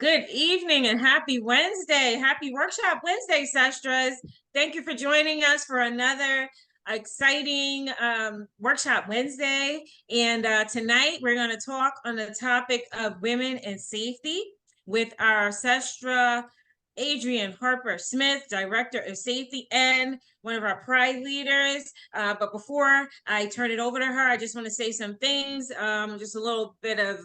Good evening and happy Wednesday. Happy Workshop Wednesday, Sestras. Thank you for joining us for another exciting Workshop Wednesday. And tonight we're going to talk on the topic of women and safety with our Sestra Adrienne Harper-Smith, Director of Safety and one of our Pride leaders. But before I turn it over to her, I just want to say some things, just a little bit of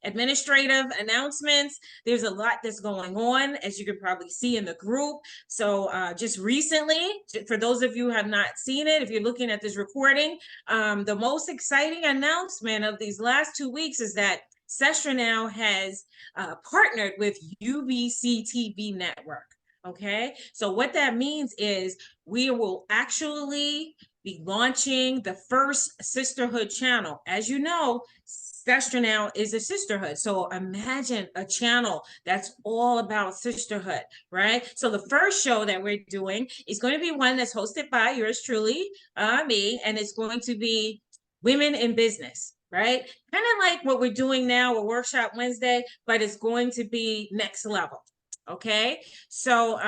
administrative announcements. There's a lot that's going on, as you can probably see in the group. So just recently, for those of you who have not seen it, if you're looking at this recording, the most exciting announcement of these last 2 weeks is that Sestra now has partnered with UBC TV Network. Okay, so what that means is we will actually be launching the first sisterhood channel. As you know, Sestra now is a sisterhood. So imagine a channel that's all about sisterhood, right? So the first show that we're doing is going to be one that's hosted by yours truly, me, and it's going to be Women in Business, right? Kind of like what we're doing now with Workshop Wednesday, but it's going to be next level. Okay, so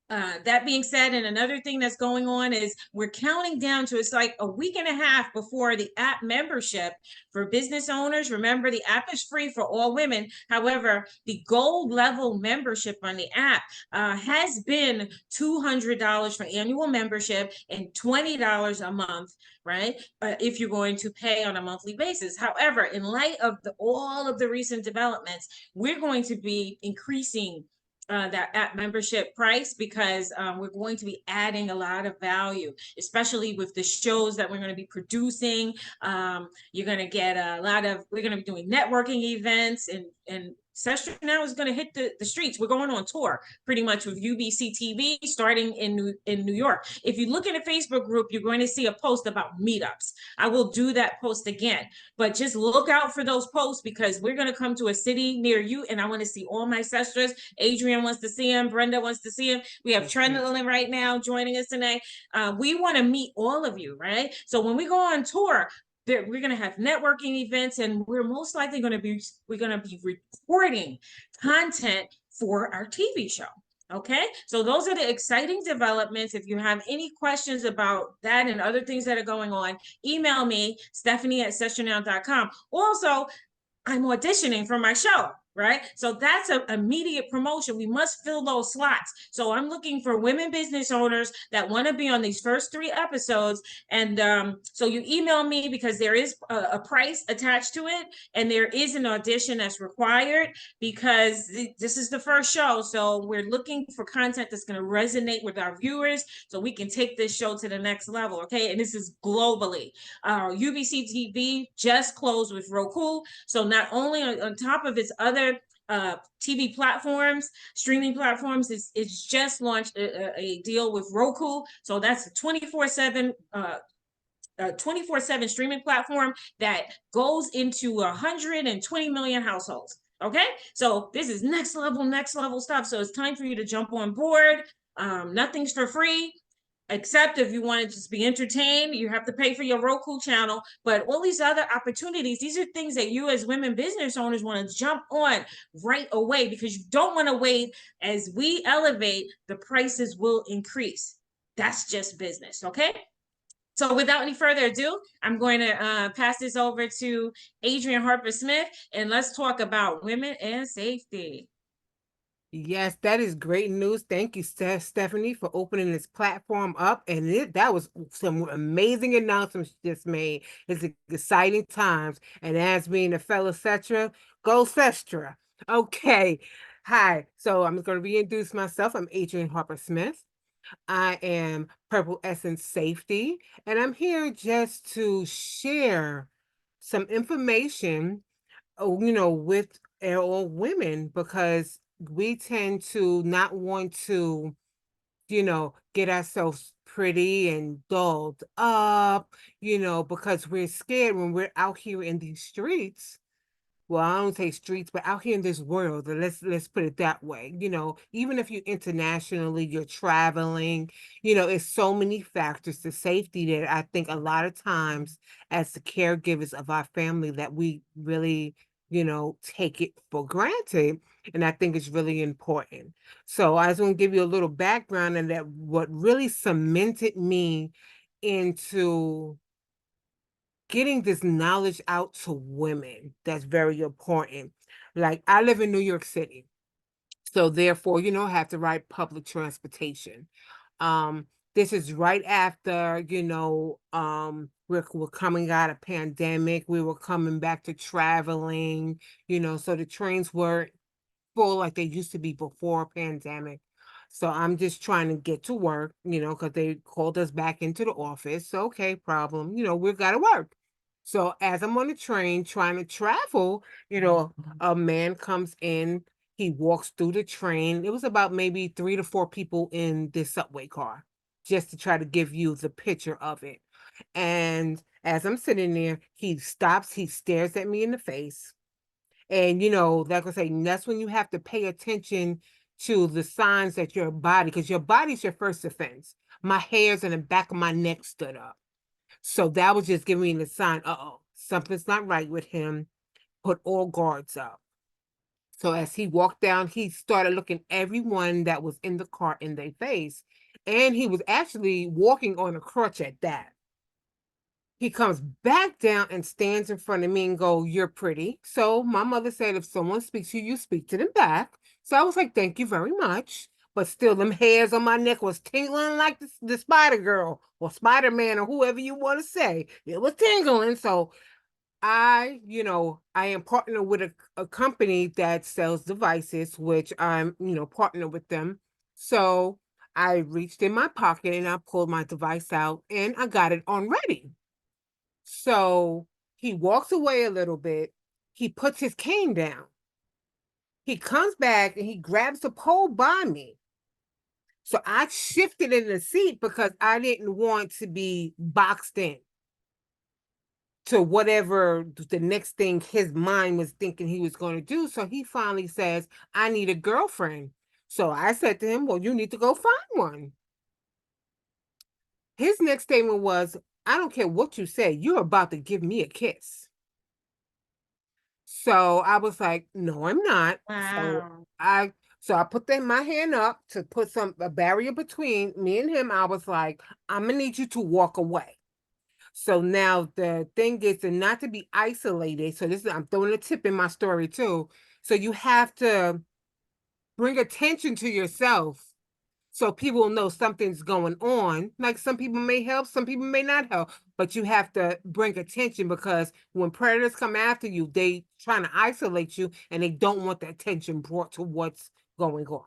that being said, and another thing that's going on is we're counting down to, it's like a week and a half before the app membership for business owners. Remember, the app is free for all women. However, the gold level membership on the app has been $200 for annual membership and $20 a month, right? If you're going to pay on a monthly basis. However, in light of all of the recent developments, we're going to be increasing that app membership price because we're going to be adding a lot of value, especially with the shows that we're going to be producing. You're going to get we're going to be doing networking events, and Sestra now is going to hit the streets. We're going on tour pretty much with UBC TV starting in New York. If you look in the Facebook group, you're going to see a post about meetups. I will do that post again, but just look out for those posts because we're going to come to a city near you, and I want to see all my Sestras. Adrienne wants to see him. Brenda wants to see him. We have Trendlin right now joining us tonight. We want to meet all of you, right? So when we go on tour, we're going to have networking events, and we're most likely going to be recording content for our TV show. Okay, so those are the exciting developments. If you have any questions about that and other things that are going on, email me, Stephanie@sestranow.com. Also, I'm auditioning for my show, right? So that's an immediate promotion. We must fill those slots. So I'm looking for women business owners that want to be on these first 3 episodes. And so you email me because there is a price attached to it. And there is an audition that's required because this is the first show. So we're looking for content that's going to resonate with our viewers so we can take this show to the next level. Okay. And this is globally. UBC TV just closed with Roku. So not only on top of its other TV platforms, streaming platforms, it's just launched a deal with Roku. So that's a 24/7 streaming platform that goes into 120 million households. Okay, so this is next level stuff. So it's time for you to jump on board. Nothing's for free. Except if you want to just be entertained, you have to pay for your Roku channel. But all these other opportunities, these are things that you as women business owners want to jump on right away because you don't want to wait. As we elevate, the prices will increase. That's just business, okay? So without any further ado, I'm going to pass this over to Adrienne Harper-Smith, and let's talk about women and safety. Yes, that is great news. Thank you, Stephanie, for opening this platform up. And that was some amazing announcements just made. It's exciting times. And as being a fellow Sestra, go Sestra. Okay. Hi. So I'm going to reintroduce myself. I'm Adrienne Harper-Smith. I am Purple Essence Safety, and I'm here just to share some information, with all women because we tend to not want to, get ourselves pretty and dolled up, because we're scared when we're out here in these streets. Well, I don't say streets, but out here in this world, let's put it that way. Even if you're internationally, you're traveling, it's so many factors to safety that I think a lot of times as the caregivers of our family that we really, take it for granted. And I think it's really important. So I just want to give you a little background and that what really cemented me into getting this knowledge out to women that's very important. Like I live in New York City. So therefore, have to ride public transportation. Um, this is right after, we're coming out of pandemic. We were coming back to traveling, so the trains weren't full like they used to be before pandemic. So I'm just trying to get to work, because they called us back into the office. So okay, problem, we've got to work. So as I'm on the train trying to travel, a man comes in, he walks through the train. It was about maybe 3 to 4 people in this subway car, just to try to give you the picture of it. And as I'm sitting there, he stops, he stares at me in the face. And like I say, that's when you have to pay attention to the signs that your body, because your body's your first defense. My hairs in the back of my neck stood up. So that was just giving me the sign, uh-oh, something's not right with him. Put all guards up. So as he walked down, he started looking everyone that was in the car in their face. And he was actually walking on a crutch at that. He comes back down and stands in front of me and go, "You're pretty." So my mother said, if someone speaks to you, you speak to them back. So I was like, "Thank you very much." But still, them hairs on my neck was tingling like the Spider Girl or Spider Man or whoever you want to say. It was tingling. So I am partnered with a company that sells devices, which I'm, partner with them. So I reached in my pocket and I pulled my device out and I got it on ready. So he walks away a little bit. He puts his cane down. He comes back and he grabs the pole by me. So I shifted in the seat because I didn't want to be boxed in to whatever the next thing his mind was thinking he was going to do. So he finally says, "I need a girlfriend." So I said to him, "Well, you need to go find one." His next statement was, "I don't care what you say, you're about to give me a kiss." So I was like, "No, I'm not." Wow. So I put my hand up to put a barrier between me and him. I was like, "I'm gonna need you to walk away." So now the thing is to not to be isolated. So I'm throwing a tip in my story too. So you have to bring attention to yourself so people know something's going on. Like some people may help, some people may not help, but you have to bring attention because when predators come after you, they trying to isolate you and they don't want the attention brought to what's going on.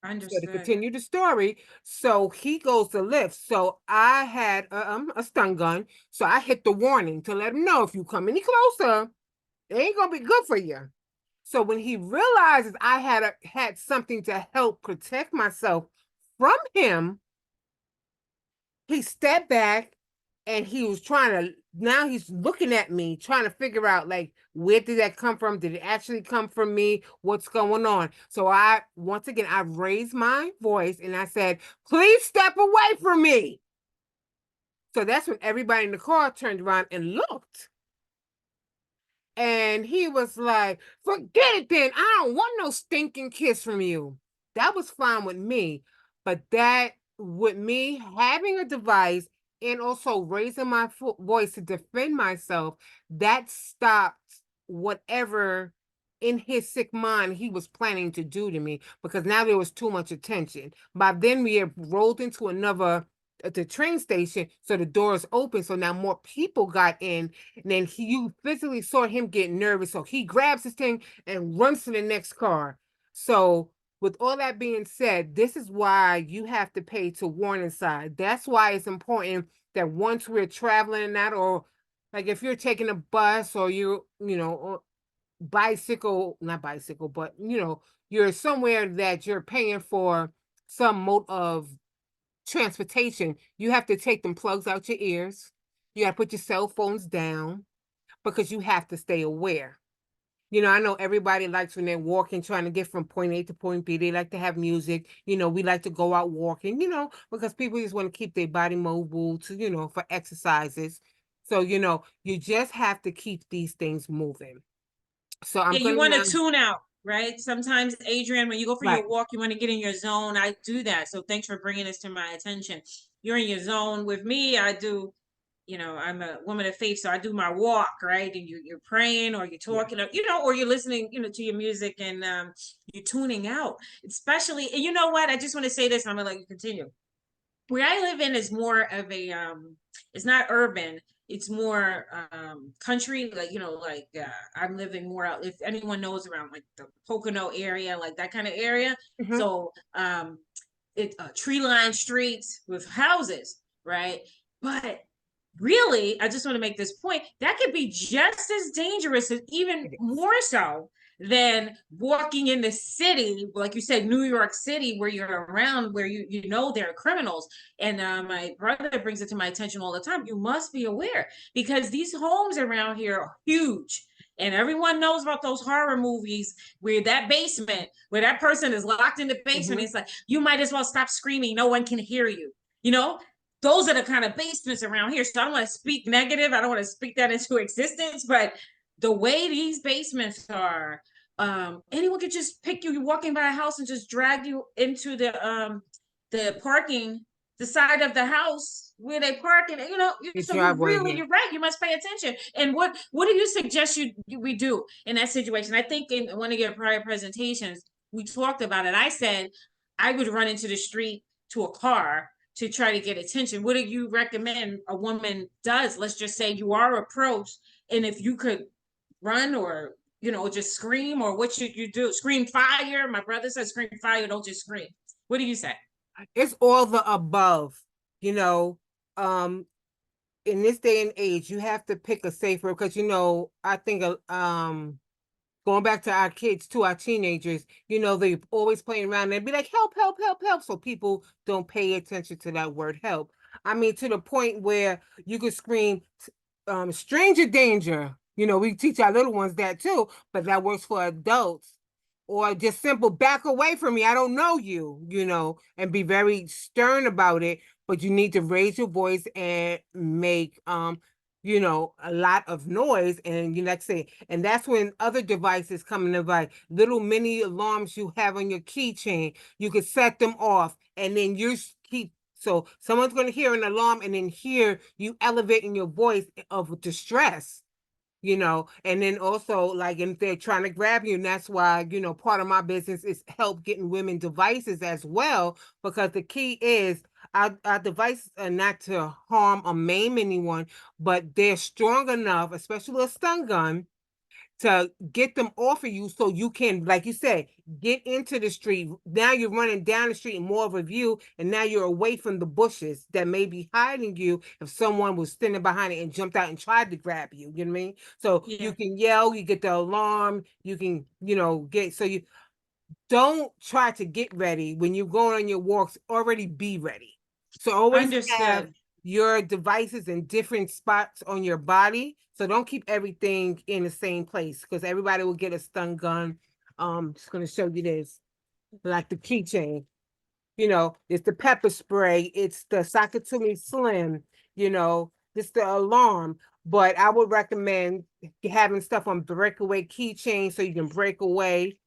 So to Understood. continue the story, so he goes to lift. So I had a stun gun, so I hit the warning to let him know if you come any closer, it ain't gonna be good for you. So when he realizes I had something to help protect myself from him, he stepped back and he was trying to, now he's looking at me, trying to figure out like, where did that come from? Did it actually come from me? What's going on? So once again, I raised my voice and I said, "Please step away from me." So that's when everybody in the car turned around and looked. And he was like, "Forget it then. I don't want no stinking kiss from you." That was fine with me. But that, with me having a device and also raising my voice to defend myself, that stopped whatever in his sick mind he was planning to do to me because now there was too much attention. By then we had rolled into another at the train station, so the doors open. So now more people got in, and then you physically saw him get nervous. So he grabs his thing and runs to the next car. So with all that being said, this is why you have to pay to warning sign. That's why it's important that once we're traveling and that, or like if you're taking a bus or or bicycle, not bicycle, but you're somewhere that you're paying for some mode of transportation, you have to take them plugs out your ears. You got to put your cell phones down because you have to stay aware. I know everybody likes when they're walking, trying to get from point A to point B. They like to have music. We like to go out walking, because people just want to keep their body mobile for exercises. So, you just have to keep these things moving. So I'm Yeah, you gonna want to now, tune out, right? Sometimes, Adrienne, when you go for right. your walk, you want to get in your zone. I do that. So thanks for bringing this to my attention. You're in your zone. With me, I do, I'm a woman of faith, so I do my walk, right? And you're praying or you're Yeah. talking, or you're listening, to your music, and you're tuning out. Especially, and you know what? I just want to say this, and I'm gonna let you continue. Where I live in is more of a it's not urban, it's more country, like I'm living more out, if anyone knows, around like the Pocono area, like that kind of area. Hmm. So it's tree lined streets with houses, right? But really, I just want to make this point, that could be just as dangerous, as even It is. more so than walking in the city, like you said, New York City, where you're around, where you know there are criminals. And my brother brings it to my attention all the time. You must be aware, because these homes around here are huge. And everyone knows about those horror movies where that basement, where that person is locked in the basement. Hmm. It's like, you might as well stop screaming. No one can hear you. You know, those are the kind of basements around here. So I don't want to speak negative. I don't want to speak that into existence. But the way these basements are, anyone could just pick you. You're walking by a house and just drag you into the parking, the side of the house where they park, and Your so you driveway, really, yeah. you're right. You must pay attention. And what do you suggest we do in that situation? I think in one of your prior presentations, we talked about it. I said I would run into the street to a car to try to get attention. What do you recommend a woman does? Let's just say you are approached, and if you could run, or just scream, or what should you do? Scream fire. My brother says scream fire, don't just scream. What do you say? It's all the above, you know. Um, in this day and age, you have to pick a safer, because I think going back to our kids too, our teenagers, they always playing around and they'd be like, help, help, help, help. So people don't pay attention to that word help. I mean, to the point where you could scream, stranger danger. We teach our little ones that too, but that works for adults. Or just simple back away from me. I don't know you, and be very stern about it. But you need to raise your voice and make a lot of noise, and you like say, and that's when other devices come into like little mini alarms you have on your keychain. You could set them off, and then you keep, so someone's going to hear an alarm and then hear you elevating your voice of distress. And then also, like, if they're trying to grab you, and that's why, part of my business is help getting women devices as well, because the key is our devices are not to harm or maim anyone, but they're strong enough, especially a stun gun, to get them off of you so you can, like you said, get into the street. Now you're running down the street in more of a view, and now you're away from the bushes that may be hiding you if someone was standing behind it and jumped out and tried to grab you. You know what I mean? So you Yeah, can yell, you get the alarm, you can, get, so you don't try to get ready when you're going on your walks, already be ready. So always have understood. your devices in different spots on your body. So don't keep everything in the same place, because everybody will get a stun gun. Just gonna show you this, like the keychain. It's the pepper spray, it's the Sakatumi Slim, it's the alarm. But I would recommend having stuff on breakaway keychain so you can break away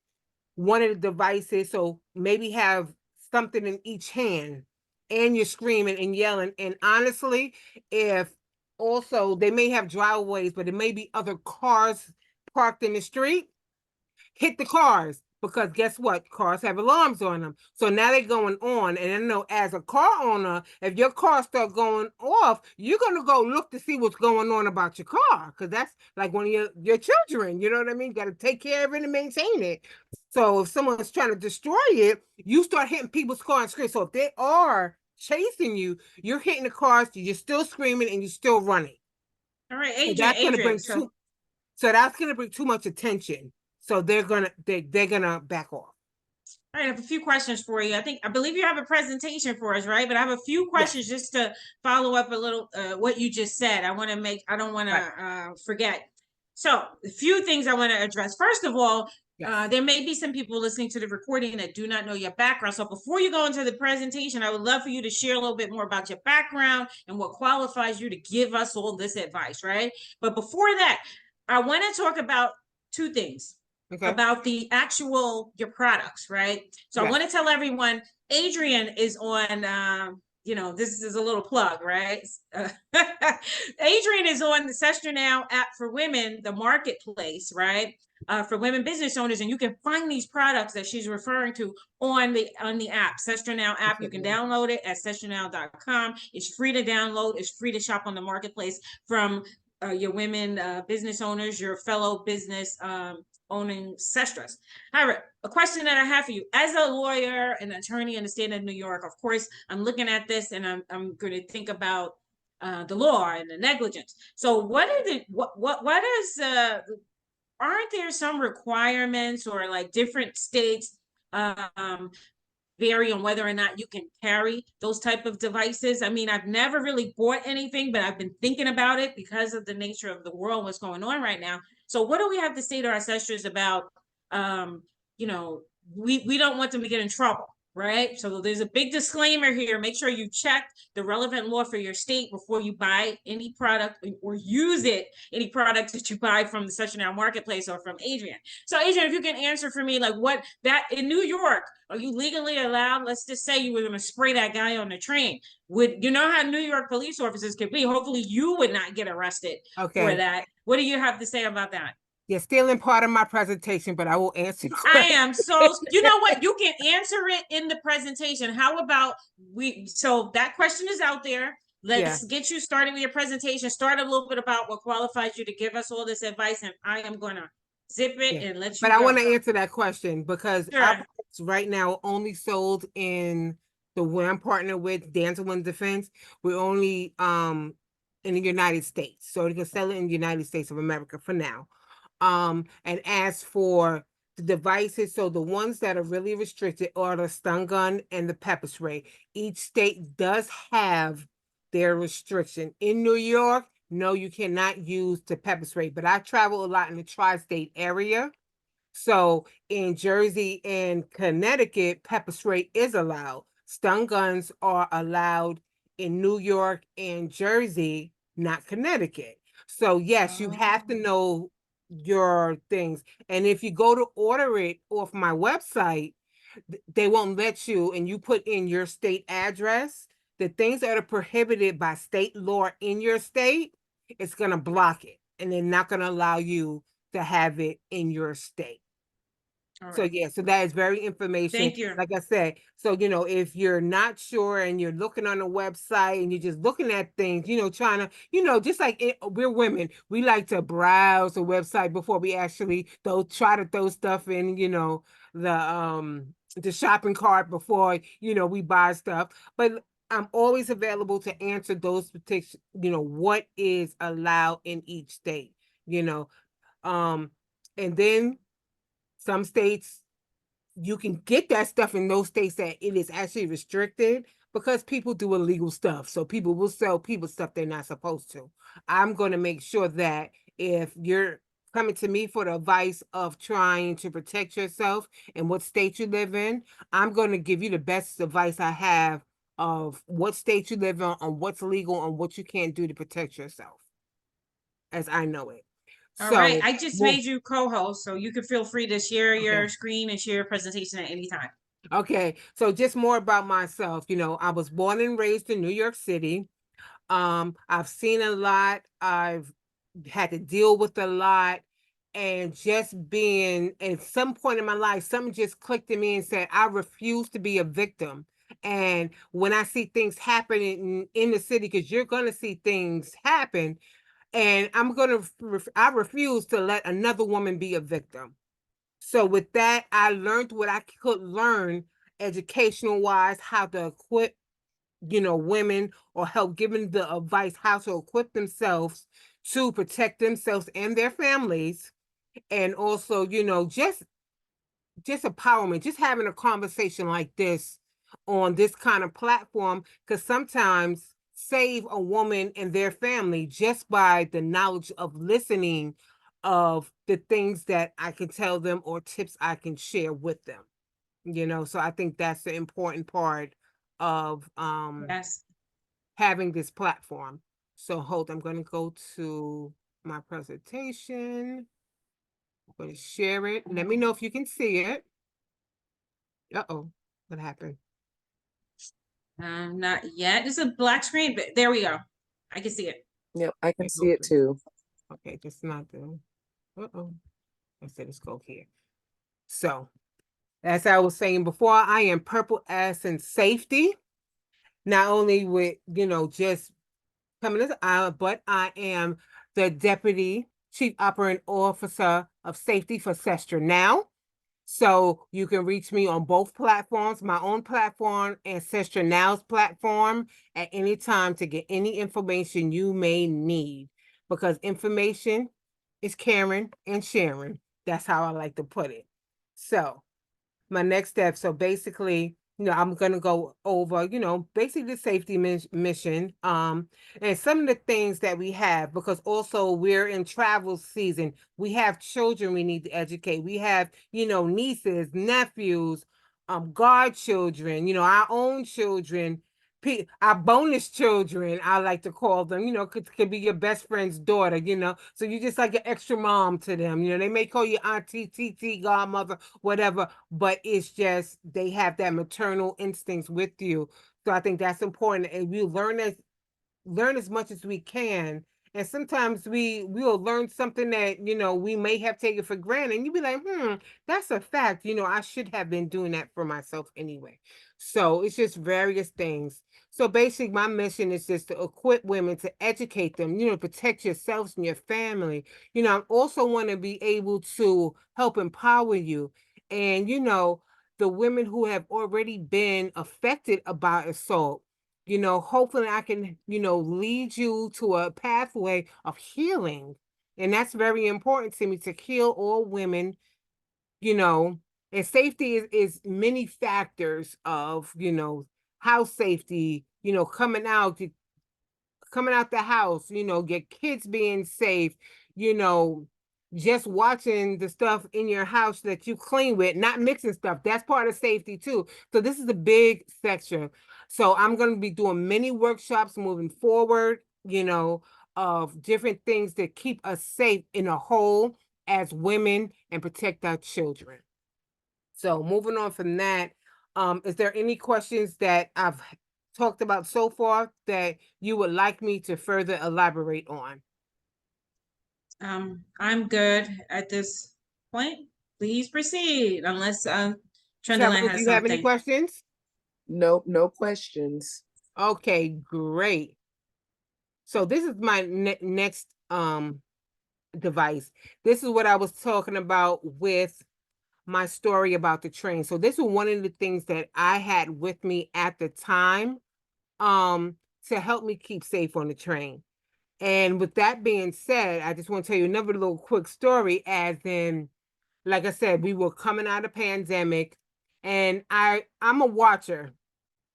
one of the devices. So maybe have something in each hand, and you're screaming and yelling. And honestly, if also they may have driveways, but it may be other cars parked in the street, hit the cars, because guess what? Cars have alarms on them. So now they're going on. And I know, as a car owner, if your car starts going off, you're going to go look to see what's going on about your car, because that's like one of your children. You know what I mean? Got to take care of it and maintain it. So if someone's trying to destroy it, you start hitting people's car and scream. So if they are chasing you, you're hitting the cars, you're still screaming, and you're still running. All right, So Adrienne, that's going to Adrienne. bring So, too so that's going to bring too much attention. So they're gonna back off. all right, I have a few questions for you. I believe you have a presentation for us, right? But I have a few Yes. questions just to follow up a little what you just said. I don't want to Right. forget. So, a few things I want to address. First of all, Yes. there may be some people listening to the recording that do not know your background. So, before you go into the presentation, I would love for you to share a little bit more about your background and what qualifies you to give us all this advice, right? But before that, I want to talk about two things Okay. about the actual your products, right? So I Yes. want to tell everyone, Adrienne is on. This is a little plug, right? Adrienne is on the Sestra Now app for women, the marketplace, right? For women business owners, and you can find these products that she's referring to on the app, Sestra Now app. You can download it at sestranow.com. It's free to download. It's free to shop on the marketplace from your women business owners, your fellow business owning sestras. All right, a question that I have for you. As a lawyer and attorney in the state of New York, of course, I'm looking at this and I'm going to think about the law and the negligence. So what are the what is aren't there some requirements, or like different states vary on whether or not you can carry those type of devices? I mean, I've never really bought anything, but I've been thinking about it because of the nature of the world, what's going on right now. So what do we have to say to our sisters about, um, you know, we don't want them to get in trouble, right? So there's a big disclaimer here. Make sure you check the relevant law for your state before you buy any product or use any product that you buy from the Sestra Now marketplace or from Adrienne. So Adrienne, if you can answer for me, like what that in New York, are you legally allowed? Let's just say you were going to spray that guy on the train. Would you know how New York police officers could be? Hopefully you would not get arrested for Okay. that. What do you have to say about that? You're still in part of my presentation, but I will answer the I question. am so, you know what? You can answer it in the presentation. How about so that question is out there. Yeah. Let's get you started with your presentation. Start a little bit about what qualifies you to give us all this advice, and I am going to zip it Yeah. and let But you I go. want to answer that question because our Sure. products right now only sold in the where I'm partnered with Danzel and Defense. We're only in the United States. So you can sell it in the United States of America for now. And as for the devices, so the ones that are really restricted are the stun gun and the pepper spray. Each state does have their restriction. In New York, no, you cannot use the pepper spray, but I travel a lot in the tri-state area. So in Jersey and Connecticut, pepper spray is allowed. Stun guns are allowed in New York and Jersey, not Connecticut. So yes, you have to know your things. And if you go to order it off my website, they won't let you, and you put in your state address, the things that are prohibited by state law in your state, it's going to block it. And they're not going to allow you to have it in your state. So Right. yeah, so that is very information. Thank you. Like I said, so if you're not sure and you're looking on the website and you're just looking at things, trying to, just like we're women, we like to browse the website before we actually try to throw stuff in, the shopping cart before, we buy stuff. But I'm always available to answer those particular, what is allowed in each state, you know. And then some states you can get that stuff in those states that it is actually restricted because people do illegal stuff. So people will sell people stuff they're not supposed to. I'm going to make sure that if you're coming to me for the advice of trying to protect yourself and what state you live in, I'm going to give you the best advice I have of what state you live in, on what's legal, and what you can't do to protect yourself as I know it. All right. So, I just well, made you co-host, so you can feel free to share okay. your screen and share your presentation at any time. Okay, so just more about myself. I was born and raised in New York City. I've seen a lot. I've had to deal with a lot. And just being at some point in my life, something just clicked in me and said, I refuse to be a victim. And when I see things happening in the city, because you're going to see things happen, and I refuse to let another woman be a victim. So with that, I learned what I could learn educational wise, how to equip, women, or help giving the advice how to equip themselves to protect themselves and their families. And also, just empowerment, just having a conversation like this on this kind of platform, because sometimes save a woman and their family just by the knowledge of listening of the things that I can tell them or tips I can share with them. So I think that's the important part of Yes. having this platform. So hold, I'm going to go to my presentation. I'm going to share it. Let me know if you can see it. Uh-oh, what happened? Not yet. It's a black screen, but there we go. I can see it. Yep, I can Okay, see it too. okay, just not the. Uh-oh. I said let's go here. So, as I was saying before, I am Purple Essence Safety. Not only with, just coming as but I am the Deputy Chief Operating Officer of Safety for Sestra now. So you can reach me on both platforms, my own platform and Sestra Now's platform at any time to get any information you may need. Because information is caring and sharing. That's how I like to put it. So my next step. So basically, I'm gonna go over, basically the safety mission, and some of the things that we have, because also we're in travel season. We have children we need to educate. We have, nieces, nephews, godchildren, our own children, our bonus children, I like to call them, could be your best friend's daughter, so you just like an extra mom to them. They may call you auntie, TT, godmother, whatever, but it's just they have that maternal instincts with you. So I think that's important. And we learn as much as we can. And sometimes we'll learn something that, we may have taken for granted. And you'll be like, that's a fact. I should have been doing that for myself anyway. So it's just various things. So basically, my mission is just to equip women, to educate them, protect yourselves and your family. I also want to be able to help empower you. And, the women who have already been affected about assault, hopefully I can, lead you to a pathway of healing. And that's very important to me, to heal all women, and safety is many factors of, house safety, coming out the house, your kids being safe, you know, just watching the stuff in your house that you clean with, not mixing stuff. That's part of safety too. So this is a big section. So I'm going to be doing many workshops moving forward, of different things that keep us safe in a whole as women and protect our children. So moving on from that, is there any questions that I've talked about so far that you would like me to further elaborate on? I'm good at this point. Please proceed, unless Trendaland Cheryl, do has you have any something. questions? Nope, no questions. Okay, great. So this is my next device. This is what I was talking about with my story about the train. So this was one of the things that I had with me at the time to help me keep safe on the train. And with that being said, I just want to tell you another little quick story, as in, like I said, we were coming out of pandemic, and I'm a watcher.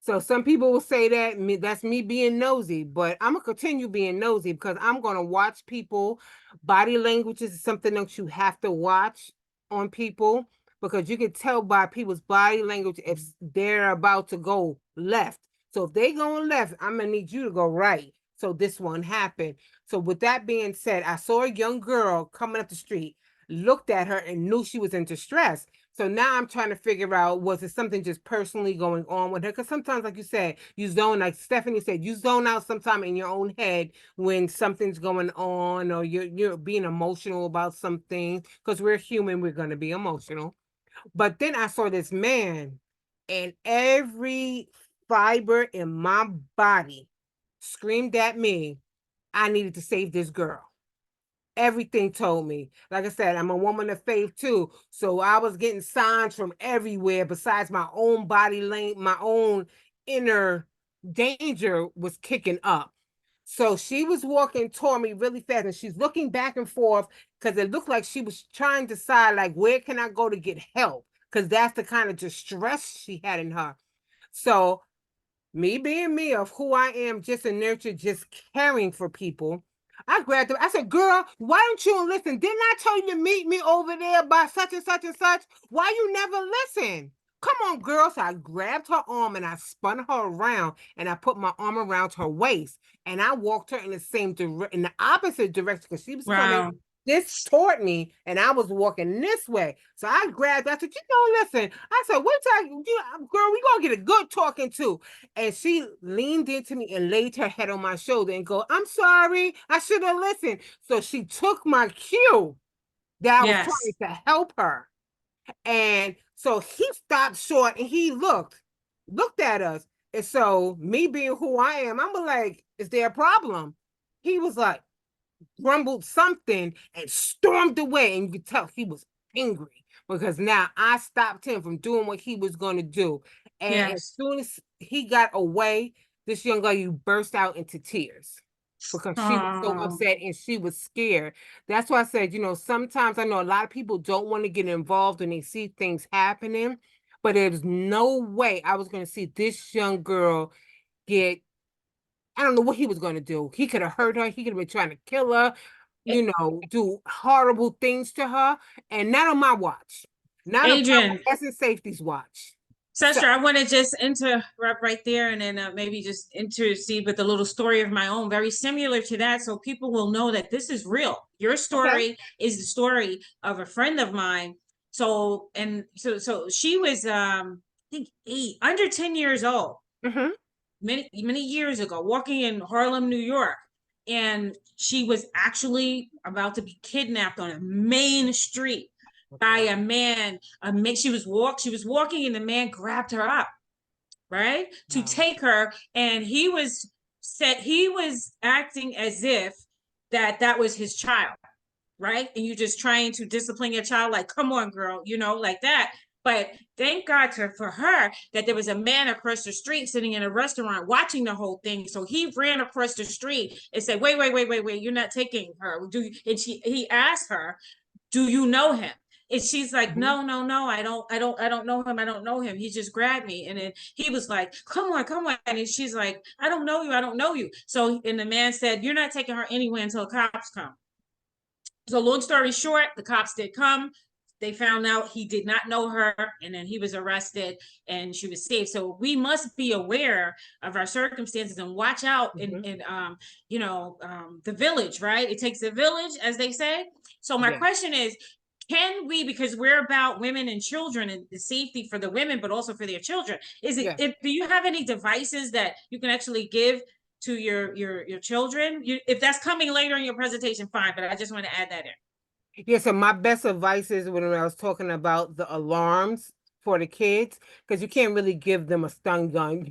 So some people will say that's me being nosy, but I'm gonna continue being nosy because I'm gonna watch people. Body language is something that you have to watch on people, because you can tell by people's body language if they're about to go left. So if they going left, I'm gonna need you to go right, so this won't happen. So with that being said, I saw a young girl coming up the street, looked at her and knew she was in distress. So now I'm trying to figure out, was it something just personally going on with her? Because sometimes, like you said, you zone, like Stephanie said, you zone out sometime in your own head when something's going on, or you're being emotional about something. Because we're human, we're going to be emotional. But then I saw this man, and every fiber in my body screamed at me, I needed to save this girl. Everything told me. Like I said, I'm a woman of faith too. So I was getting signs from everywhere besides my own body lane, my own inner danger was kicking up. So she was walking toward me really fast, and she's looking back and forth because it looked like she was trying to decide, like, where can I go to get help? Because that's the kind of distress she had in her. So me being me of who I am, just a nurture, just caring for people, I grabbed her. I said, girl, why don't you listen? Didn't I tell you to meet me over there by such and such and such? Why you never listen? Come on, girl. So I grabbed her arm and I spun her around, and I put my arm around her waist, and I walked her in the in the opposite direction, because she was coming Wow. this toward me, and I was walking this way. So I grabbed her. I said, listen. I said, wait till girl, we gonna get a good talking to. And she leaned into me and laid her head on my shoulder and go, I'm sorry, I should have listened. So she took my cue that I was Yes. trying to help her. And so he stopped short and he looked at us. And so me being who I am, I'm like, is there a problem? He was like, grumbled something and stormed away. And you could tell he was angry because now I stopped him from doing what he was going to do. And as Yes. soon as he got away, this young girl, you burst out into tears because she was so Oh, upset and she was scared. That's why I said, sometimes I know a lot of people don't want to get involved when they see things happening, but there's no way I was going to see this young girl get, I don't know what he was going to do. He could have hurt her. He could have been trying to kill her, do horrible things to her. And not on my watch. Not on Adrienne, Public and Safety's watch. So, Sestra, I want to just interrupt right there and then maybe just intercede with a little story of my own, very similar to that, so people will know that this is real. Your okay. story is the story of a friend of mine. So she was I think under 10 years old, Mm-hmm. many years ago, walking in Harlem, New York, and she was actually about to be kidnapped on a main street by a man. She was walking, and the man grabbed her up, right, to take her, and he was acting as if that was his child, right? And you just trying to discipline your child, like, come on, girl, like that. But thank God for her that there was a man across the street sitting in a restaurant watching the whole thing. So he ran across the street and said, wait, you're not taking her. And he asked her, do you know him? And she's like, Mm-hmm. no, I don't know him. I don't know him. He just grabbed me. And then he was like, come on. And she's like, I don't know you. So, and the man said, you're not taking her anywhere until cops come. So long story short, the cops did come. They found out he did not know her, and then he was arrested and she was safe. So we must be aware of our circumstances and watch out in the village, right? It takes a village, as they say. So my Yeah. question is, can we, because we're about women and children and the safety for the women, but also for their children, Yeah. do you have any devices that you can actually give to your children? If that's coming later in your presentation, fine, but I just want to add that in. Yeah, so my best advice is when I was talking about the alarms for the kids, because you can't really give them a stun gun,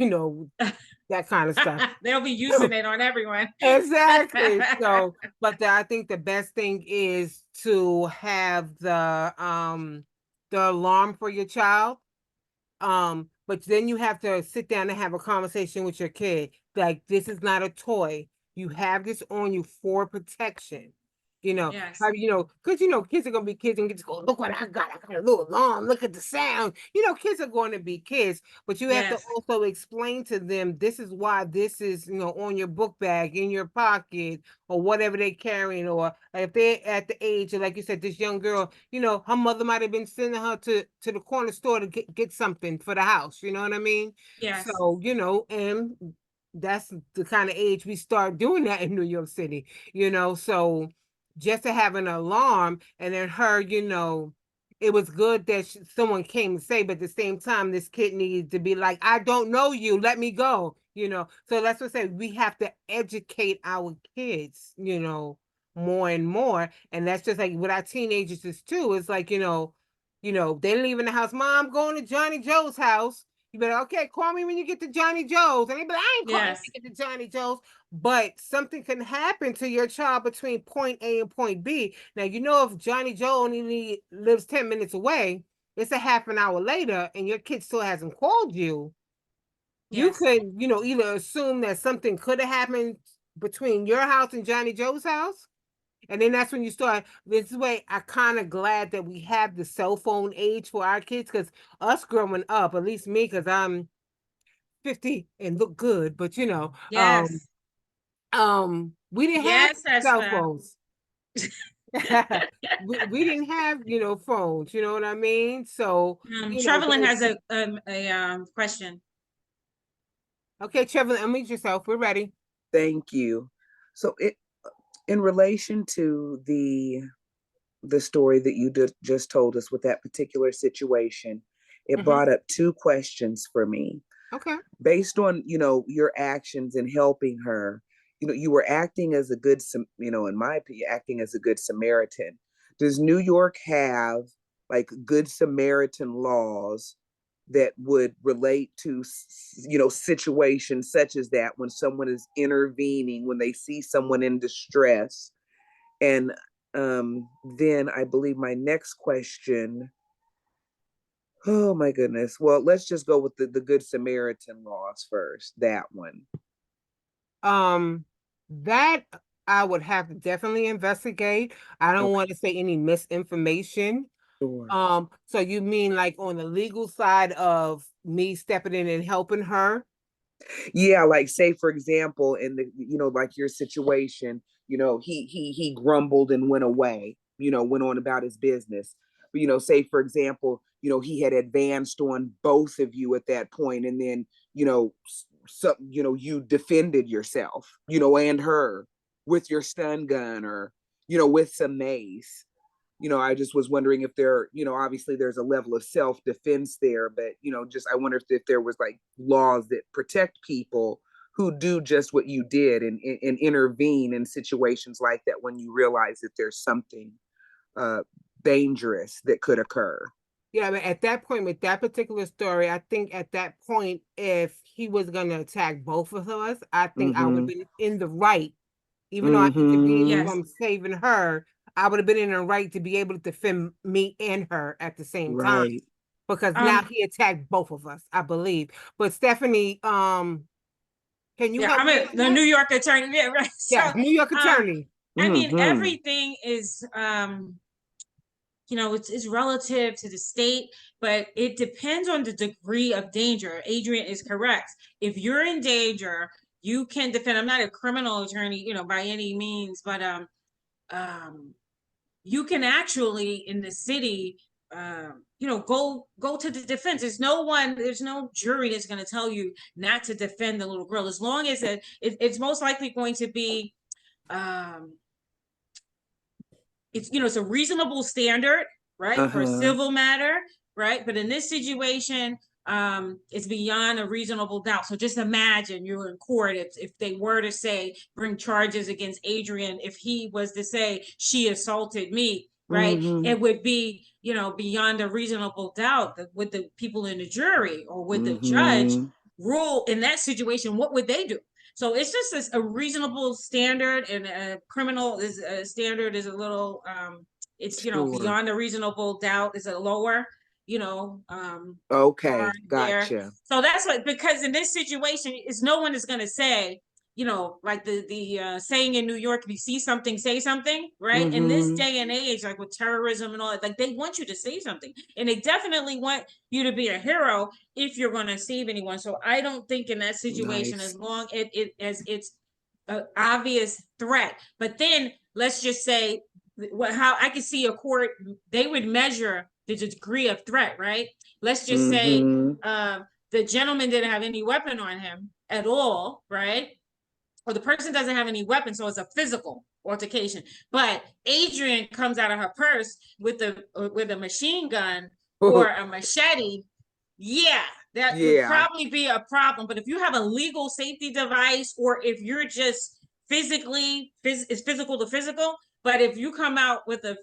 that kind of stuff. They'll be using it on everyone. Exactly. So, but I think the best thing is to have the alarm for your child. But then you have to sit down and have a conversation with your kid. Like, this is not a toy. You have this on you for protection. Yes. Because kids are gonna be kids and just go, look what I got. I got a little alarm. Look at the sound. Kids are going to be kids, but you have to Yes. also explain to them this is why this is, on your book bag, in your pocket, or whatever they're carrying, or if they're at the age of, like you said, this young girl, her mother might have been sending her to the corner store to get something for the house. You know what I mean? Yes. So, and that's the kind of age we start doing that in New York City, so just to have an alarm, and then her, it was good that someone came to say, but at the same time, this kid needed to be like, I don't know you, let me go, So that's what I said. We have to educate our kids, more and more. And that's just like what our teenagers is too. It's like, they're leaving the house. Mom, going to Johnny Joe's house. You better, okay, call me when you get to Johnny Joe's. And they be like, I ain't calling Yes. when you get to Johnny Joe's. But something can happen to your child between point A and point B. Now, if Johnny Joe only lives 10 minutes away, it's a half an hour later, and your kid still hasn't called you. You Yes. could, either assume that something could have happened between your house and Johnny Joe's house. And then that's when you start. This way, I'm kind of glad that we have the cell phone age for our kids, because us growing up, at least me, because I'm 50 and look good, but Yes. we didn't have Yes, cell Esther. phones. we didn't have, phones, you know what I mean? So, Trevelyan has a question. okay, Trevor, unmute yourself. We're ready. Thank you. So in relation to the the story that you just told us with that particular situation, it Mhm. brought up two questions for me. Okay. Based on, your actions in helping her, you were acting as a good, in my opinion, acting as a good Samaritan. Does New York have like good Samaritan laws that would relate to, situations such as that, when someone is intervening, when they see someone in distress? And then I believe my next question, oh my goodness. Well, let's just go with the Good Samaritan laws first. That one. Um, that I would have to definitely investigate. I don't Okay. want to say any misinformation. Sure. So you mean like on the legal side of me stepping in and helping her? Yeah, like say for example, in the, like your situation, he grumbled and went away, went on about his business. But say for example, he had advanced on both of you at that point, and then, so you defended yourself, and her with your stun gun, or with some mace. I just was wondering if there, obviously there's a level of self-defense there, but, just I wonder if there was like laws that protect people who do just what you did, and intervene in situations like that when you realize that there's something uh, dangerous that could occur. Yeah, but at that point with that particular story, I think at that point, if he was gonna attack both of us, I think I would have Mm-hmm. been in the right. Even though I intervened Mm-hmm. Yes. from saving her, I would have been in the right to be able to defend me and her at the same time. Right. Because now Um, he attacked both of us, I believe. But Stephanie, can you yeah, help I'm me a on the that? New York attorney. Yeah, right. So, Yes, New York um, attorney. I mean, Mm-hmm. everything is it's relative to the state, but it depends on the degree of danger. Adrienne is correct. If you're in danger, you can defend. I'm not a criminal attorney, by any means, but um you can actually in the city go to the defense. There's no jury that's going to tell you not to defend the little girl, as long as it's most likely going to be um it's a reasonable standard, right, for a Uh-huh. civil matter, right? But in this situation, it's beyond a reasonable doubt. So just imagine you're in court, if they were to say bring charges against Adrienne, if he was to say she assaulted me, right? Mm-hmm. It would be, beyond a reasonable doubt that would the people in the jury or would the judge Mm-hmm. rule in that situation, what would they do? So it's just a reasonable standard, and a criminal is a standard is a little it's Sure. beyond a reasonable doubt is a lower, you know, bar Okay. there. Gotcha. So that's what, because in this situation is no one is going to say, like the saying in New York, if you see something, say something, right? In this Mm-hmm. day and age, like with terrorism and all that, like they want you to say something, and they definitely want you to be a hero if you're going to save anyone. So I don't think in that situation, Nice. as long as it's an obvious threat. But then let's just say how I can see a court, they would measure the degree of threat, right? Let's just say Mm-hmm. the gentleman didn't have any weapon on him at all, right? Or the person doesn't have any weapon, so it's a physical altercation. But Adrienne comes out of her purse with a machine gun or a machete. Yeah, that would Yeah. probably be a problem. But if you have a legal safety device, or if you're just it's physical to physical. But if you come out with a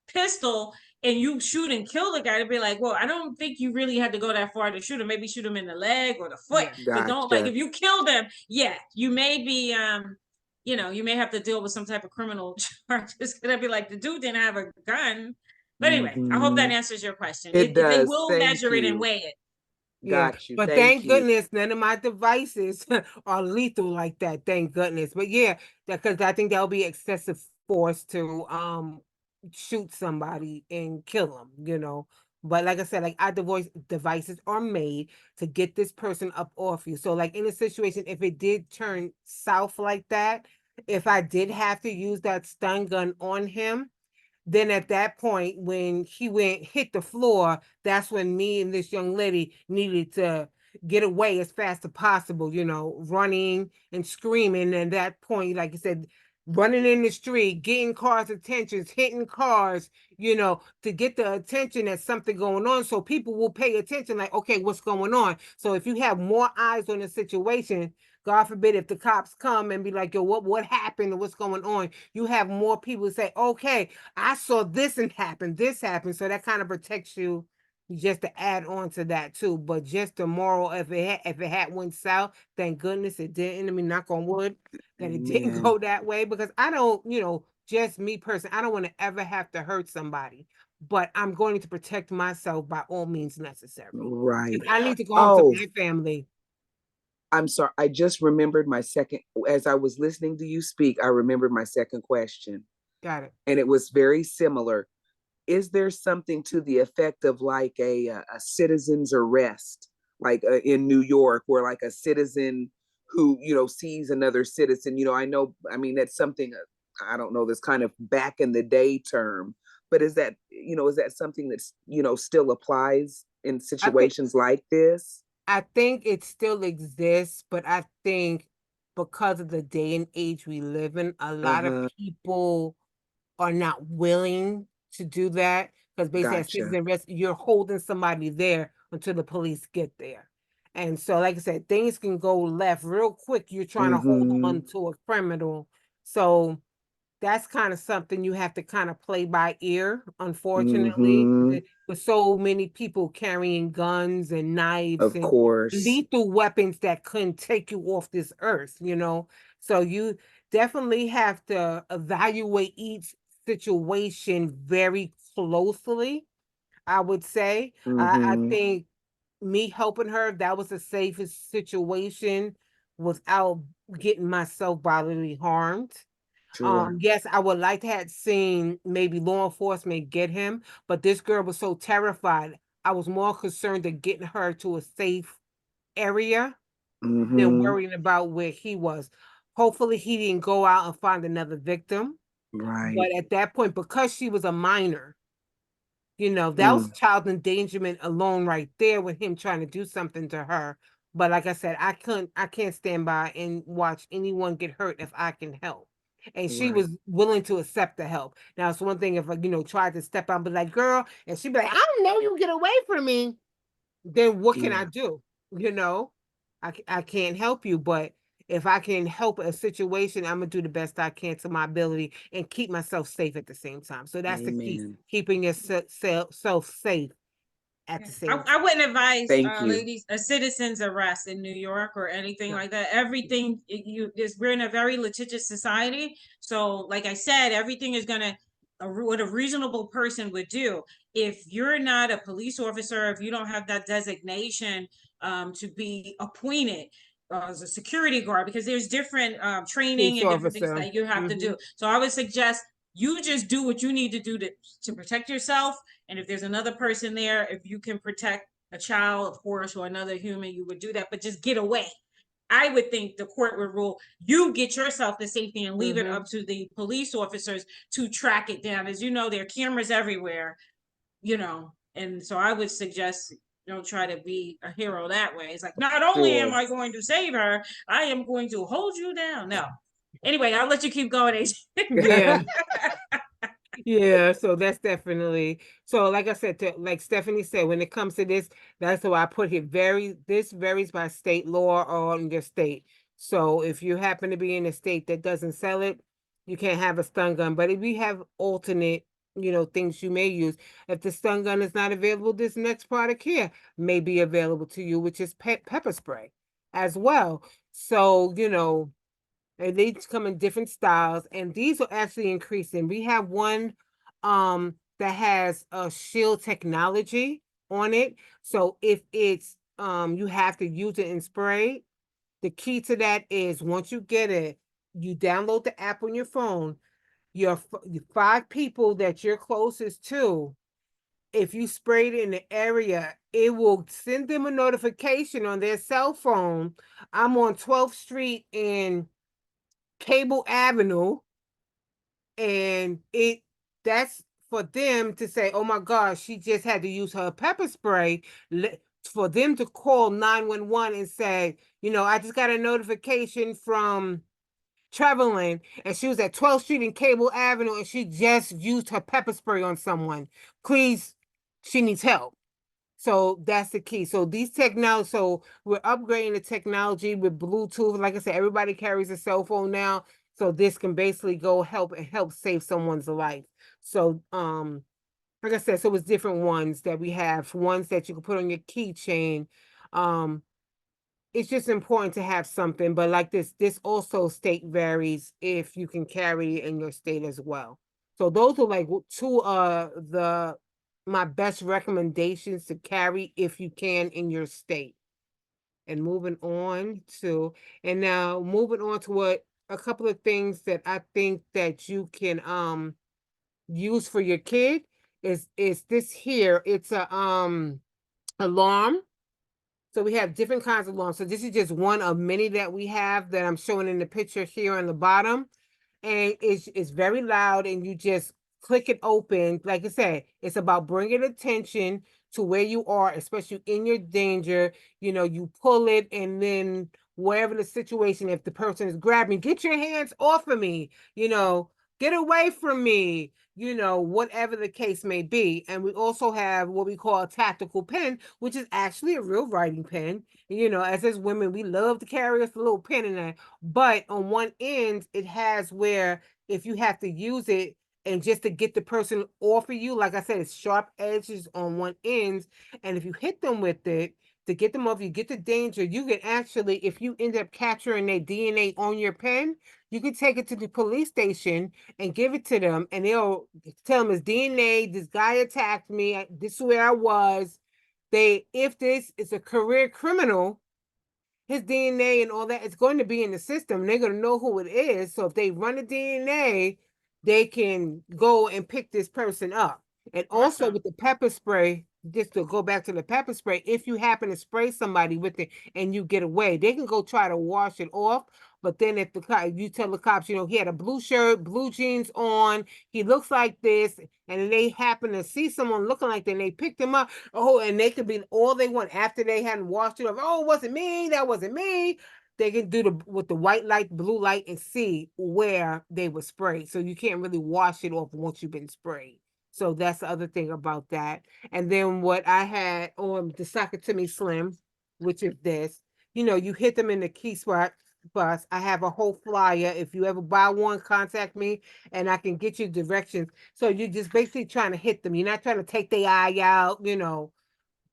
pistol and you shoot and kill the guy, to be like, well, I don't think you really had to go that far to shoot him. Maybe shoot him in the leg or the foot, Yeah. but don't, like, Gotcha. if you kill them, yeah, you may be you may have to deal with some type of criminal charges. Gonna be like, the dude didn't have a gun. But anyway, I hope that Mm-hmm. answers your question. It They does. will Thank measure it and you. weigh it. Yeah, Got you. but Thank thank you. goodness none of my devices are lethal like that. Thank goodness. But yeah, because I think that'll be excessive force to shoot somebody and kill them. But like I said, like our devices are made to get this person up off you. So like in a situation, if it did turn south like that, if I did have to use that stun gun on him, then at that point, when he hit the floor, that's when me and this young lady needed to get away as fast as possible, running and screaming. And at that point, like I said, running in the street, getting cars' attentions, hitting cars, to get the attention that something going on. So people will pay attention, like, okay, what's going on? So if you have more eyes on the situation, God forbid if the cops come and be like, yo, what happened or what's going on? You have more people say, okay, I saw this and happened, this happened. So that kind of protects you, just to add on to that too. But just the moral, if it had went south, thank goodness it didn't. I mean, knock on wood that it didn't Amen. go that way, because I don't, just me personally, I don't want to ever have to hurt somebody, but I'm going to protect myself by all means necessary. Right. If I need to go home to Oh, my family. I'm sorry. I just remembered my second, as I was listening to you speak, I remembered my second question. Got it. And it was very similar. Is there something to the effect of like a citizen's arrest, like in New York, where like a citizen who, sees another citizen, I know, I mean, that's something, I don't know, this kind of back in the day term, but is that something that's, still applies in situations like this? I think it still exists, but I think because of the day and age we live in, a lot of Uh-huh. people are not willing to do that, because basically as Gotcha. citizen arrest, you're holding somebody there until the police get there. And so, like I said, things can go left real quick. You're trying to hold on to a criminal. So that's kind of something you have to kind of play by ear, unfortunately. With so many people carrying guns and knives Of and course. lethal weapons that couldn't take you off this earth, So you definitely have to evaluate each situation very closely, I would say. I think me helping her, that was the safest situation without getting myself bodily harmed. Sure. Yes, I would like to have seen maybe law enforcement get him, but this girl was so terrified. I was more concerned of getting her to a safe area than worrying about where he was. Hopefully he didn't go out and find another victim. Right. But at that point, because she was a minor, that was child endangerment alone right there with him trying to do something to her. But like I said, I can't stand by and watch anyone get hurt if I can help. And she Right. was willing to accept the help. Now it's one thing if I, tried to step out and be like, girl, and she'd be like, I don't know, you get away from me. Then what can I do? I can't help you, but if I can help a situation, I'm gonna do the best I can to my ability and keep myself safe at the same time. So that's the key, Amen. keeping yourself safe at the same time. I wouldn't advise Thank you. ladies a citizen's arrest in New York or anything like that. Everything we're in a very litigious society. So like I said, everything is gonna what a reasonable person would do. If you're not a police officer, if you don't have that designation to be appointed as a security guard, because there's different training Police and different things officer. that you have to do. So I would suggest you just do what you need to do to protect yourself. And if there's another person there, if you can protect a child, of course, or another human, you would do that, but just get away. I would think the court would rule you get yourself to safety and leave it up to the police officers to track it down. As you know, there are cameras everywhere, and so I would suggest don't try to be a hero that way. It's like, not only am I going to save her, I am going to hold you down. No. Anyway, I'll let you keep going, AJ. Yeah. Yeah, so that's definitely, so like I said, like Stephanie said, when it comes to this, that's why I put it this varies by state law or in your state. So if you happen to be in a state that doesn't sell it, you can't have a stun gun. But if you have alternate, things you may use, if the stun gun is not available, this next product here may be available to you, which is pepper spray as well. So, and they come in different styles, and these are actually increasing. We have one that has a shield technology on it. So if it's you have to use it in spray, the key to that is once you get it, you download the app on your phone. Your 5 people that you're closest to, if you sprayed it in the area, it will send them a notification on their cell phone. I'm on 12th Street in Cable Avenue, and that's for them to say, oh my gosh, she just had to use her pepper spray, for them to call 911 and say, I just got a notification from traveling, and she was at 12th Street and Cable Avenue, and she just used her pepper spray on someone. Please, she needs help. So that's the key. So these technology, so we're upgrading the technology with Bluetooth. Like I said, everybody carries a cell phone now. So this can basically go help save someone's life. So like I said, so it's different ones that we have, ones that you can put on your keychain. Um, it's just important to have something, but like this also state varies if you can carry it in your state as well. So those are like two the my best recommendations to carry if you can in your state. And moving on to now moving on to what a couple of things that I think that you can use for your kid is this here. It's a alarm. So we have different kinds of alarms. So this is just one of many that we have that I'm showing in the picture here on the bottom. And it's very loud, and you just click it open. Like I said, it's about bringing attention to where you are, especially in your danger. You know, you pull it, and then wherever the situation, if the person is grabbing, get your hands off of me, you know, get away from me, you know, whatever the case may be. And we also have what we call a tactical pen, which is actually a real writing pen. You know, as women, we love to carry us a little pen in there. But on one end, it has where if you have to use it and just to get the person off of you, like I said, it's sharp edges on one end. And if you hit them with it, to get them off, you get the danger. You can actually, if you end up capturing their DNA on your pen, you can take it to the police station and give it to them, and they'll tell them it's DNA. This guy attacked me. This is where I was. If this is a career criminal, his DNA and all that is going to be in the system. They're going to know who it is. So if they run the DNA, they can go and pick this person up. And also with the pepper spray, just to go back to the pepper spray, if you happen to spray somebody with it and you get away, they can go try to wash it off. But then if you tell the cops, you know, he had a blue shirt, blue jeans on, he looks like this, and they happen to see someone looking like that, and they picked him up. Oh, and they could be all they want after they hadn't washed it off. Oh, it wasn't me. That wasn't me. They can do with the white light, blue light, and see where they were sprayed. So you can't really wash it off once you've been sprayed. So that's the other thing about that. And then what I had on the Socket to Me Slim, which is this, you know, you hit them in the key spot bus. I have a whole flyer. If you ever buy one, contact me and I can get you directions. So you're just basically trying to hit them. You're not trying to take their eye out, you know,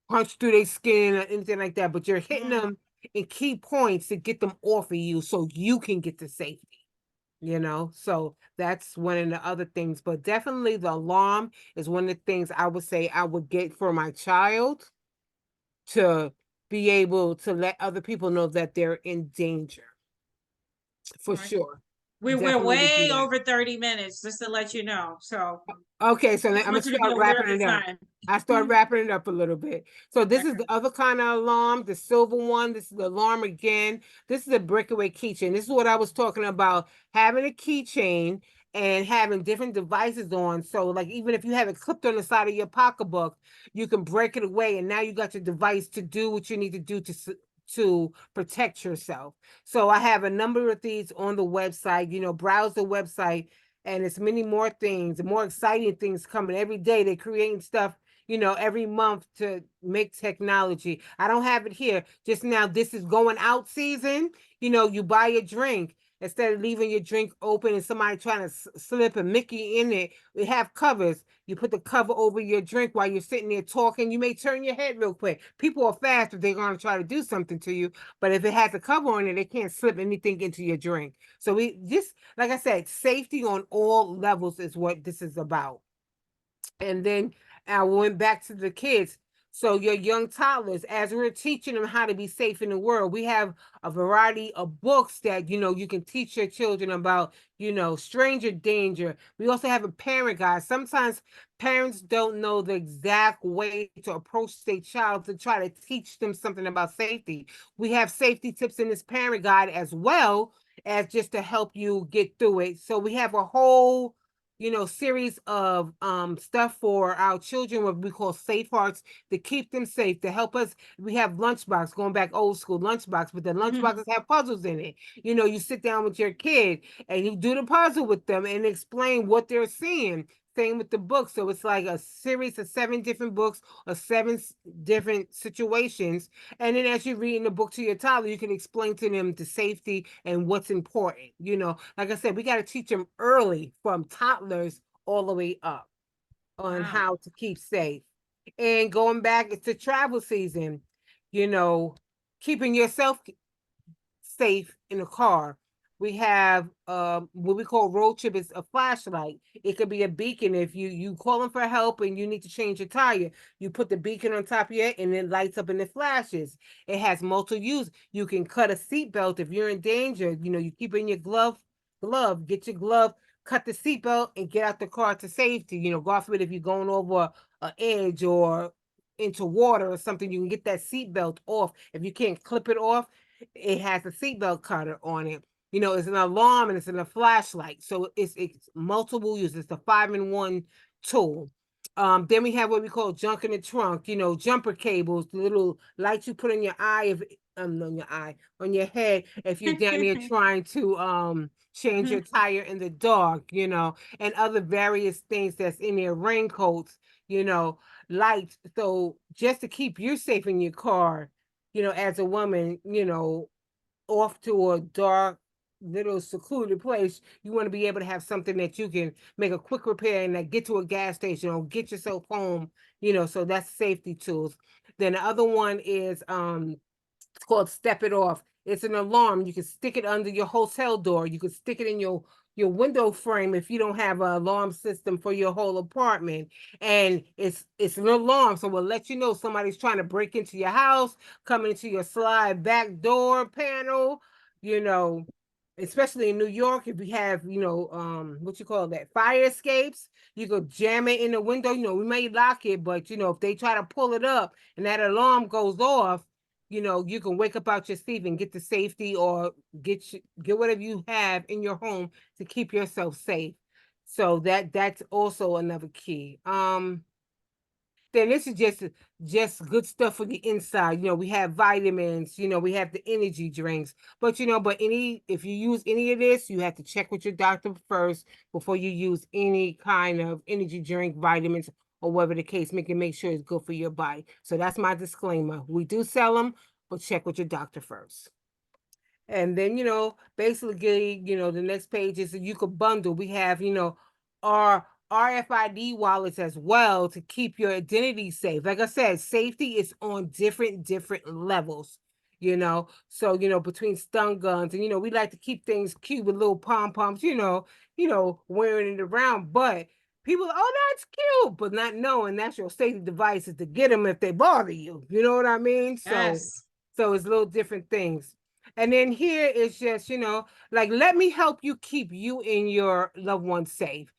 punch through their skin or anything like that, but you're hitting them in key points to get them off of you so you can get to safety. You know, so that's one of the other things. But definitely the alarm is one of the things I would say I would get for my child to be able to let other people know that they're in danger. For sure. We're way over 30 minutes, just to let you know. So okay, so I'm gonna start wrapping it up. I start wrapping it up a little bit. So this is the other kind of alarm, the silver one. This is the alarm again. This is a breakaway keychain. This is what I was talking about, having a keychain and having different devices on. So like even if you have it clipped on the side of your pocketbook, you can break it away, and now you got your device to do what you need to do to protect yourself. So I have a number of these on the website. You know, browse the website, and it's many more things, more exciting things coming every day. They're creating stuff, you know, every month to make technology. I don't have it here just now. This is going out season. You know, you buy a drink. Instead of leaving your drink open and somebody trying to slip a Mickey in it, we have covers. You put the cover over your drink while you're sitting there talking. You may turn your head real quick. People are fast if they're going to try to do something to you. But if it has a cover on it, they can't slip anything into your drink. So we just, like I said, safety on all levels is what this is about. And then I went back to the kids. So your young toddlers, as we're teaching them how to be safe in the world, we have a variety of books that, you know, you can teach your children about, you know, stranger danger. We also have a parent guide. Sometimes parents don't know the exact way to approach their child to try to teach them something about safety. We have safety tips in this parent guide as well as just to help you get through it. So we have a whole series of stuff for our children, what we call safe hearts, to keep them safe, to help us. We have lunchbox, going back old school lunchbox, but the lunchboxes have puzzles in it. You sit down with your kid and you do the puzzle with them and explain what they're seeing. Same with the book. So it's like a series of 7 different books or 7 different situations. And then as you're reading the book to your toddler, you can explain to them the safety and what's important. Like I said, we got to teach them early from toddlers all the way up on how to keep safe. And going back, it's the travel season, keeping yourself safe in a car. We have what we call road trip is a flashlight. It could be a beacon if you calling for help and you need to change your tire. You put the beacon on top of it and it lights up and it flashes. It has multiple use. You can cut a seatbelt if you're in danger. You keep in your glove, get your glove, cut the seatbelt and get out the car to safety. God forbid if you're going over an edge or into water or something, you can get that seatbelt off. If you can't clip it off, it has a seatbelt cutter on it. It's an alarm and it's in a flashlight. So it's multiple uses. It's the 5-in-1 tool. Then we have what we call junk in the trunk, jumper cables, the little lights you put on your eye, on your head, if you're down there trying to change your tire in the dark, and other various things that's in there, raincoats, lights. So just to keep you safe in your car, as a woman, off to a dark, little secluded place, you want to be able to have something that you can make a quick repair and get to a gas station or get yourself home, so that's safety tools. Then the other one is it's called Step It Off. It's an alarm. You can stick it under your hotel door. You can stick it in your window frame if you don't have an alarm system for your whole apartment. And it's an alarm, so we'll let you know somebody's trying to break into your house, coming into your slide back door panel, especially in New York, if we have, what you call that, fire escapes, you could jam it in the window. We may lock it, but if they try to pull it up and that alarm goes off, you can wake up out your sleep and get the safety or get whatever you have in your home to keep yourself safe. So that's also another key. Then this is just good stuff for the inside. We have vitamins, we have the energy drinks. But if you use any of this, you have to check with your doctor first before you use any kind of energy drink, vitamins, or whatever the case, make sure it's good for your body. So that's my disclaimer. We do sell them, but check with your doctor first. And then, basically, the next page is that you could bundle. We have, our RFID wallets as well to keep your identity safe. Like I said, safety is on different levels, So, between stun guns and, we like to keep things cute with little pom-poms, wearing it around. But people, oh, that's cute, but not knowing that's your safety devices to get them if they bother you. You know what I mean? Yes. So it's little different things. And then here is just, like, let me help you keep you and your loved ones safe.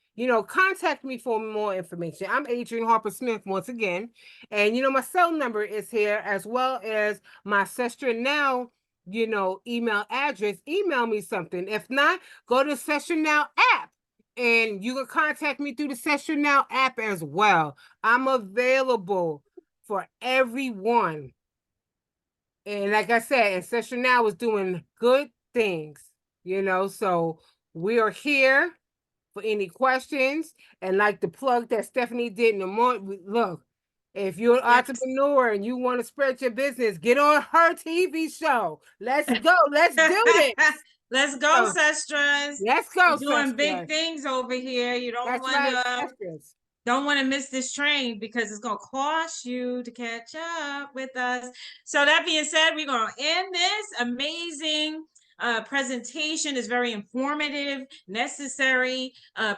Contact me for more information. I'm Adrienne Harper-Smith once again. And, my cell number is here as well as my Sestra Now, email address. Email me something. If not, go to Sestra Now app. And you can contact me through the Sestra Now app as well. I'm available for everyone. And like I said, Ancestral Now is doing good things, so we are here for any questions. And like the plug that Stephanie did in the morning, look, if you're an entrepreneur and you want to spread your business, get on her TV show. Let's go. Let's do this. Let's go, Sestras. Let's go, doing big things over here. You don't want to miss this train because it's going to cost you to catch up with us. So that being said, we're going to end this amazing presentation. Is very informative, necessary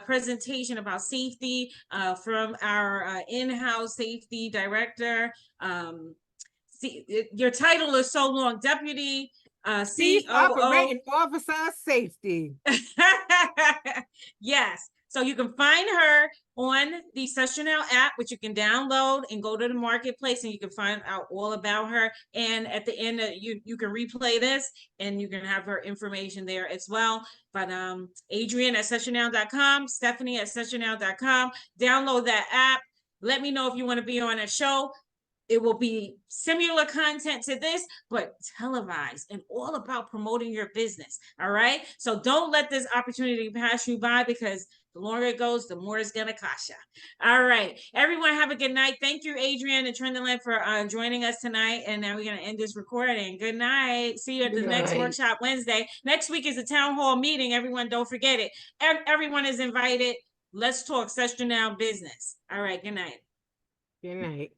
presentation about safety from our in-house safety director. Your title is so long, Deputy COO. Operating Officer of Safety. Yes. So you can find her on the Sestra Now app, which you can download and go to the marketplace, and you can find out all about her. And at the end, you can replay this, and you can have her information there as well. But Adrienne at sestranow.com, Stephanie at sestranow.com. Download that app. Let me know if you want to be on a show. It will be similar content to this, but televised and all about promoting your business. All right. So don't let this opportunity pass you by, because the longer it goes, the more it's going to cost you. All right. Everyone have a good night. Thank you, Adrienne and Trendland, for joining us tonight. And now we're going to end this recording. Good night. See you at the next Workshop Wednesday. Next week is a town hall meeting. Everyone, don't forget it. Everyone is invited. Let's talk Sestra Now business. All right. Good night. Good night.